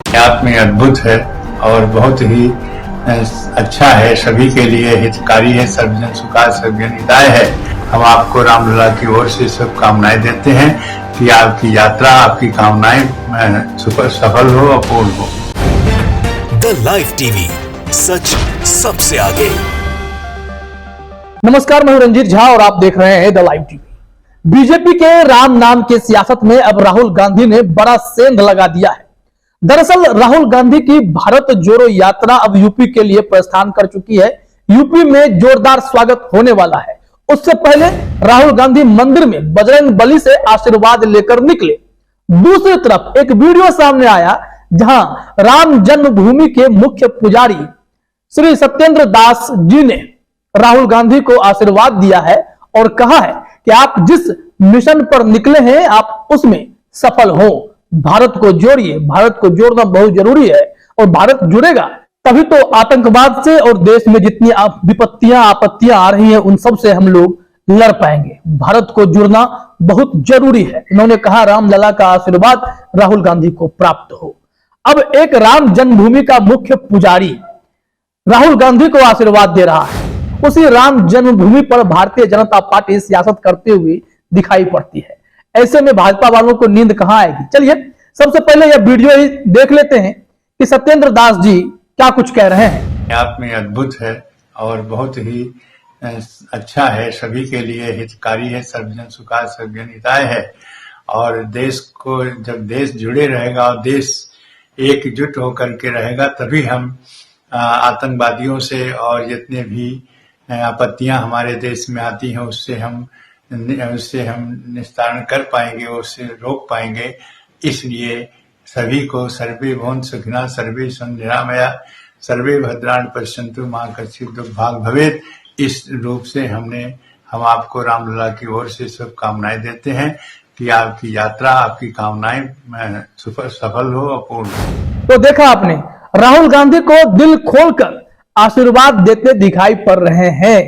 आप में अद्भुत है और बहुत ही अच्छा है, सभी के लिए हितकारी है, सर्वजन सुखाय सर्वजन हिताय है। हम आपको रामलला की ओर से शुभकामनाएं देते हैं कि आपकी यात्रा, आपकी कामनाएं सफल हो और पूर्ण हो। द लाइव टीवी, सच सबसे आगे। नमस्कार, मैं रंजीत झा और आप देख रहे हैं द लाइव टीवी। बीजेपी के राम नाम के सियासत में अब राहुल गांधी ने बड़ा सेंध लगा दिया है। दरअसल राहुल गांधी की भारत जोड़ो यात्रा अब यूपी के लिए प्रस्थान कर चुकी है। यूपी में जोरदार स्वागत होने वाला है। उससे पहले राहुल गांधी मंदिर में बजरंग बली से आशीर्वाद लेकर निकले। दूसरी तरफ एक वीडियो सामने आया जहां राम जन्मभूमि के मुख्य पुजारी श्री सत्येंद्र दास जी ने राहुल गांधी को आशीर्वाद दिया है और कहा है कि आप जिस मिशन पर निकले हैं आप उसमें सफल हो। भारत को जोड़िए, भारत को जोड़ना बहुत जरूरी है और भारत जुड़ेगा तभी तो आतंकवाद से और देश में जितनी विपत्तियां आपत्तियां आ रही हैं उन सब से हम लोग लड़ पाएंगे। भारत को जुड़ना बहुत जरूरी है। उन्होंने कहा रामलला का आशीर्वाद राहुल गांधी को प्राप्त हो। अब एक राम जन्मभूमि का मुख्य पुजारी राहुल गांधी को आशीर्वाद दे रहा है। उसी राम जन्मभूमि पर भारतीय जनता पार्टी सियासत करते हुए दिखाई पड़ती है। ऐसे में भाजपा वालों को नींद कहां आएगी। चलिए सबसे पहले यह वीडियो ही देख लेते हैं कि सत्येंद्र दास जी क्या कुछ कह रहे हैं। आप में अद्भुत है और बहुत ही अच्छा है, सभी के लिए हितकारी है, सर्वजन सुखाय सर्वजन हिताय है। और देश को, जब देश जुड़े रहेगा और देश एकजुट होकर के रहेगा तभी हम आतंकवादियों से और जितने भी आपत्तियां हमारे देश में आती हैं उससे हम निस्तारण कर पाएंगे, उससे रोक पाएंगे। इसलिए सभी को सर्वे भवन्तु सुखिनः, सर्वे सन्तु निरामया, सर्वे भद्राणि पश्यन्तु मा कश्चित् दुर्भाग् भवेत्। इस रूप से हम आपको रामलला की ओर से शुभकामनाएं देते हैं कि आपकी यात्रा, आपकी कामनाएं सफल हो और पूर्ण हो। तो देखा आपने, राहुल गांधी को दिल खोलकर आशीर्वाद देते दिखाई पड़ रहे हैं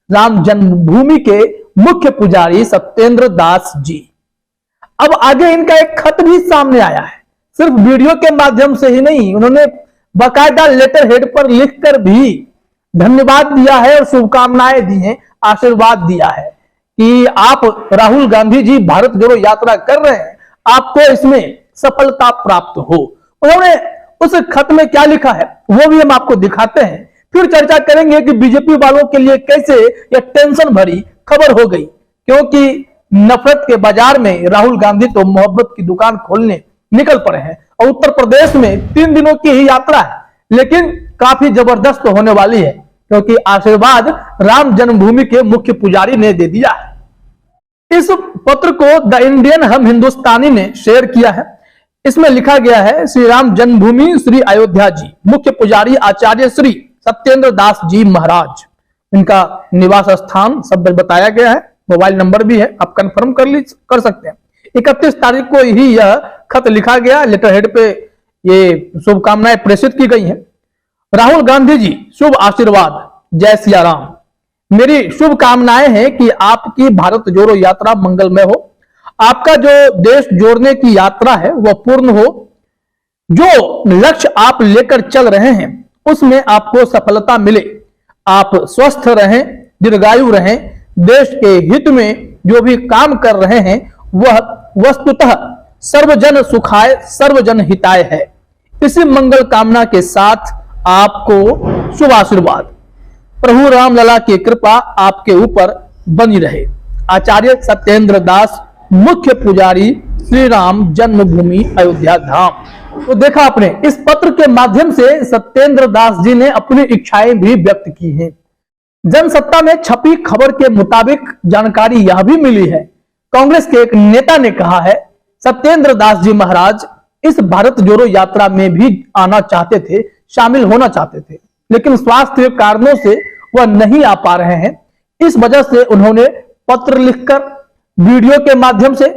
राम जन्मभूमि के मुख्य पुजारी सत्येंद्र दास जी। अब आगे इनका एक खत भी सामने आया है। सिर्फ वीडियो के माध्यम से ही नहीं, उन्होंने बाकायदा लेटर हेड पर लिखकर भी धन्यवाद दिया है और शुभकामनाएं दी हैं, आशीर्वाद दिया है कि आप राहुल गांधी जी भारत जोड़ो यात्रा कर रहे हैं, आपको इसमें सफलता प्राप्त हो। उन्होंने उस खत में क्या लिखा है वो भी हम आपको दिखाते हैं। फिर चर्चा करेंगे कि बीजेपी वालों के लिए कैसे यह टेंशन भरी खबर हो गई, क्योंकि नफरत के बाजार में राहुल गांधी तो मोहब्बत की दुकान खोलने निकल पड़े हैं। और उत्तर प्रदेश में 3 दिनों की ही यात्रा है, लेकिन काफी जबरदस्त होने वाली है क्योंकि आशीर्वाद राम जन्मभूमि के मुख्य पुजारी ने दे दिया है। इस पत्र को द इंडियन हम हिंदुस्तानी ने शेयर किया है। इसमें लिखा गया है, श्री राम जन्मभूमि श्री अयोध्या जी, मुख्य पुजारी आचार्य श्री सत्येंद्र दास जी महाराज। इनका निवास स्थान सब बताया गया है, मोबाइल नंबर भी है, आप कंफर्म कर सकते हैं। 31 तारीख को ही यह खत लिखा गया, लेटर हेड पे ये शुभकामनाएं प्रेषित की गई हैं। राहुल गांधी जी, शुभ आशीर्वाद, जय सिया राम। मेरी शुभकामनाएं हैं कि आपकी भारत जोड़ो यात्रा मंगलमय हो, आपका जो देश जोड़ने की यात्रा है वह पूर्ण हो, जो लक्ष्य आप लेकर चल रहे हैं उसमें आपको सफलता मिले, आप स्वस्थ रहें, दीर्घायु रहें, देश के हित में जो भी काम कर रहे हैं वह वस्तुतः सर्वजन सुखाय सर्वजन हिताय है। इसी मंगल कामना के साथ आपको शुभ आशीर्वाद। प्रभु रामलला की कृपा आपके ऊपर बनी रहे। आचार्य सत्येंद्र दास, मुख्य पुजारी श्री राम जन्मभूमि अयोध्या धाम। तो देखा आपने, इस पत्र के माध्यम से सत्येंद्र दास जी ने अपनी इच्छाएं भी व्यक्त की हैं। जनसत्ता में छपी खबर के मुताबिक जानकारी यह भी मिली है, कांग्रेस के एक नेता ने कहा है सत्येंद्र दास जी महाराज इस भारत जोड़ो यात्रा में भी आना चाहते थे, शामिल होना चाहते थे, लेकिन स्वास्थ्य कारणों से वह नहीं आ पा रहे हैं। इस वजह से उन्होंने पत्र लिखकर, वीडियो के माध्यम से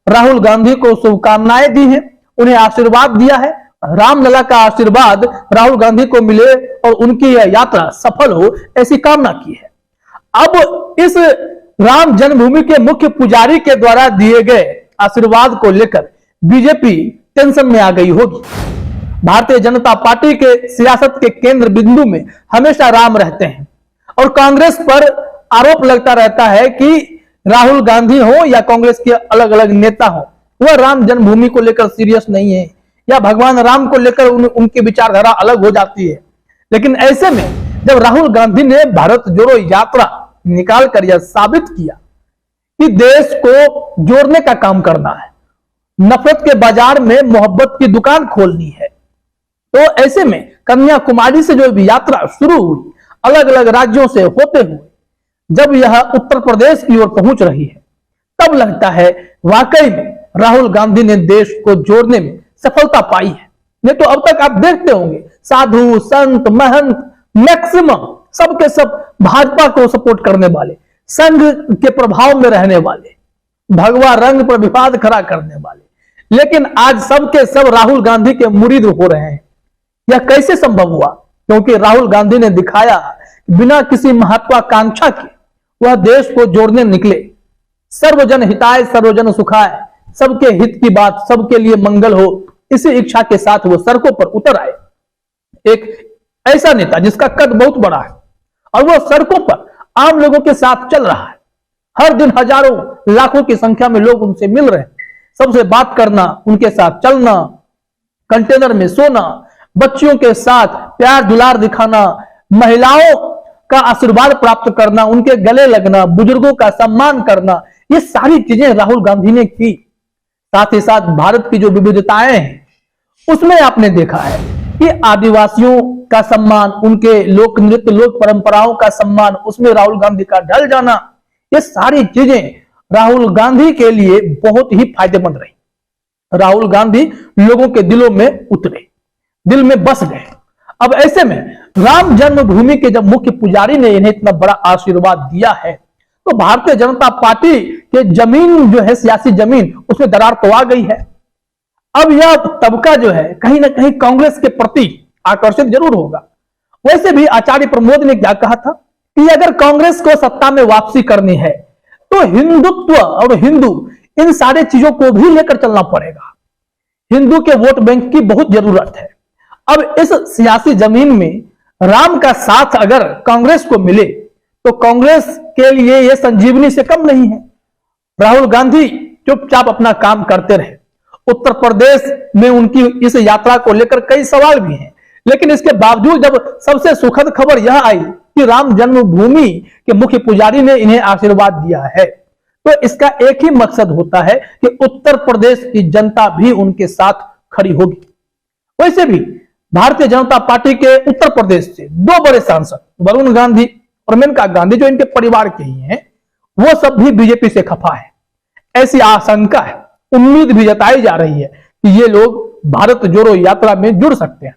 राहुल गांधी को शुभकामनाएं दी हैं, उन्हें आशीर्वाद दिया है। रामलला का आशीर्वाद राहुल गांधी को मिले और उनकी यह यात्रा सफल हो, ऐसी कामना की है। अब इस राम जन्मभूमि के मुख्य पुजारी के द्वारा दिए गए आशीर्वाद को लेकर बीजेपी टेंशन में आ गई होगी। भारतीय जनता पार्टी के सियासत के केंद्र बिंदु में हमेशा राम रहते हैं और कांग्रेस पर आरोप लगता रहता है कि राहुल गांधी हो या कांग्रेस के अलग अलग नेता हो, वह राम जन्मभूमि को लेकर सीरियस नहीं है या भगवान राम को लेकर उनकी विचारधारा अलग हो जाती है। लेकिन ऐसे में जब राहुल गांधी ने भारत जोड़ो यात्रा निकालकर यह साबित किया कि देश को जोड़ने का काम करना है, नफरत के बाजार में मोहब्बत की दुकान खोलनी है, तो ऐसे में कन्याकुमारी से जो यात्रा शुरू हुई अलग अलग राज्यों से होते हुए जब यह उत्तर प्रदेश की ओर पहुंच रही है, तब लगता है वाकई में राहुल गांधी ने देश को जोड़ने में सफलता पाई है। नहीं तो अब तक आप देखते होंगे साधु संत महंत मैक्सिमम सबके सब भाजपा को सपोर्ट करने वाले, संघ के प्रभाव में रहने वाले, भगवा रंग पर विवाद खड़ा करने वाले, लेकिन आज सबके सब राहुल गांधी के मुरीद हो रहे हैं। यह कैसे संभव हुआ? क्योंकि राहुल गांधी ने दिखाया बिना किसी महत्वाकांक्षा के वह देश को जोड़ने निकले। सर्वजन हिताय सर्वजन सुखाय, सबके हित की बात, सबके लिए मंगल हो, इसी इच्छा के साथ वो सड़कों पर उतर आए। एक ऐसा नेता जिसका कद बहुत बड़ा है और वह सड़कों पर आम लोगों के साथ चल रहा है। हर दिन हजारों लाखों की संख्या में लोग उनसे मिल रहे हैं, सबसे बात करना, उनके साथ चलना, कंटेनर में सोना, बच्चियों के साथ प्यार दुलार दिखाना, महिलाओं का आशीर्वाद प्राप्त करना, उनके गले लगना, बुजुर्गों का सम्मान करना, ये सारी चीजें राहुल गांधी ने की। साथ ही साथ भारत की जो विविधताएं हैं उसमें आपने देखा है कि आदिवासियों का सम्मान, उनके लोक नृत्य लोक परंपराओं का सम्मान, उसमें राहुल गांधी का ढल जाना, ये सारी चीजें राहुल गांधी के लिए बहुत ही फायदेमंद रही। राहुल गांधी लोगों के दिलों में उतरे, दिल में बस गए। अब ऐसे में राम जन्मभूमि के जब मुख्य पुजारी ने इन्हें इतना बड़ा आशीर्वाद दिया है, तो भारतीय जनता पार्टी के जमीन जो है, सियासी जमीन, उसमें दरार तो आ गई है। अब यह तबका जो है कहीं ना कहीं कांग्रेस के प्रति आकर्षित जरूर होगा। वैसे भी आचार्य प्रमोद ने क्या कहा था कि अगर कांग्रेस को सत्ता में वापसी करनी है तो हिंदुत्व और हिंदू इन सारे चीजों को भी लेकर चलना पड़ेगा। हिंदू के वोट बैंक की बहुत जरूरत है। अब इस सियासी जमीन में राम का साथ अगर कांग्रेस को मिले तो कांग्रेस के लिए यह संजीवनी से कम नहीं है। राहुल गांधी चुपचाप अपना काम करते रहे। उत्तर प्रदेश में उनकी इस यात्रा को लेकर कई सवाल भी हैं, लेकिन इसके बावजूद जब सबसे सुखद खबर यह आई कि राम जन्मभूमि के मुख्य पुजारी ने इन्हें आशीर्वाद दिया है, तो इसका एक ही मकसद होता है कि उत्तर प्रदेश की जनता भी उनके साथ खड़ी होगी। वैसे भी भारतीय जनता पार्टी के उत्तर प्रदेश से दो बड़े सांसद वरुण गांधी और मेनका गांधी, जो इनके परिवार के ही हैं, वो सब भी बीजेपी से खफा है। ऐसी आशंका है, उम्मीद भी जताई जा रही है कि ये लोग भारत जोड़ो यात्रा में जुड़ सकते हैं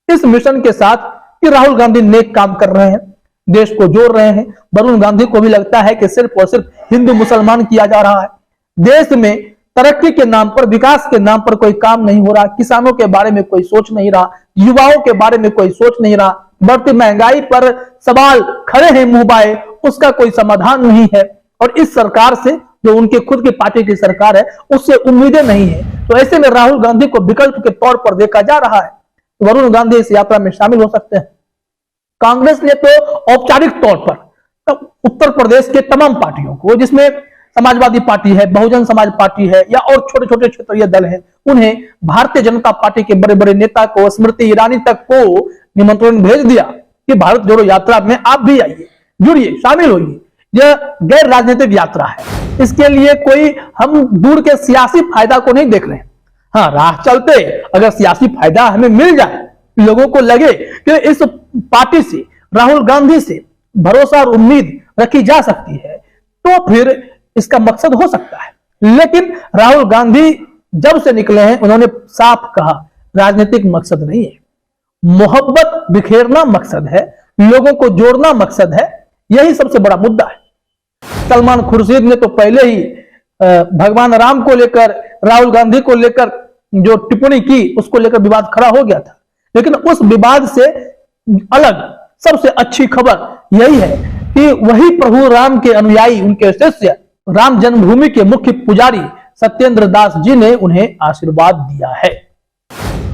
इस मिशन के साथ कि राहुल गांधी नेक काम कर रहे हैं, देश को जोड़ रहे हैं। वरुण गांधी को भी लगता है कि सिर्फ और सिर्फ हिंदू मुसलमान किया जा रहा है, देश में तरक्की के नाम पर, विकास के नाम पर कोई काम नहीं हो रहा, किसानों के बारे में कोई सोच नहीं रहा, युवाओं के बारे में कोई सोच नहीं रहा, बढ़ती महंगाई पर सवाल खड़े हैं मुंह बाए, उसका कोई समाधान नहीं है। और इस सरकार से, जो उनके खुद की पार्टी की सरकार है, उससे उम्मीदें नहीं है। तो ऐसे में राहुल गांधी को विकल्प के तौर पर देखा जा रहा है। वरुण गांधी इस यात्रा में शामिल हो सकते हैं। कांग्रेस ने तो औपचारिक तौर पर उत्तर प्रदेश के तमाम पार्टियों को, जिसमें समाजवादी पार्टी है, बहुजन समाज पार्टी है या और छोटे छोटे क्षेत्रीय दल हैं, उन्हें भारतीय जनता पार्टी के बड़े बड़े नेता को, स्मृति ईरानी तक को निमंत्रण भेज दिया कि भारत जोड़ो यात्रा में आप भी आइए, जुड़िए, शामिल होइए। यह गैर राजनीतिक यात्रा है, इसके लिए कोई हम दूर के सियासी फायदा को नहीं देख रहे हैं। हाँ, राह चलते अगर सियासी फायदा हमें मिल जाए, लोगों को लगे कि इस पार्टी से, राहुल गांधी से भरोसा और उम्मीद रखी जा सकती है, तो फिर इसका मकसद हो सकता है। लेकिन राहुल गांधी जब से निकले हैं, उन्होंने साफ कहा राजनीतिक मकसद नहीं है, मोहब्बत बिखेरना मकसद है, लोगों को जोड़ना मकसद है, यही सबसे बड़ा मुद्दा है। सलमान खुर्शीद ने तो पहले ही भगवान राम को लेकर, राहुल गांधी को लेकर जो टिप्पणी की, उसको लेकर विवाद खड़ा हो गया था। लेकिन उस विवाद से अलग सबसे अच्छी खबर यही है कि वही प्रभु राम के अनुयायी, उनके शिष्य, राम जन्मभूमि के मुख्य पुजारी सत्येंद्र दास जी ने उन्हें आशीर्वाद दिया है।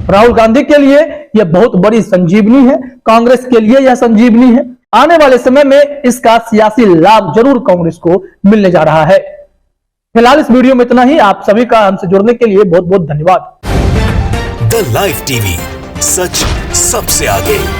राहुल गांधी के लिए यह बहुत बड़ी संजीवनी है, कांग्रेस के लिए यह संजीवनी है। आने वाले समय में इसका सियासी लाभ जरूर कांग्रेस को मिलने जा रहा है। फिलहाल इस वीडियो में इतना ही। आप सभी का हमसे जुड़ने के लिए बहुत बहुत धन्यवाद। द लाइव टीवी, सच सबसे आगे।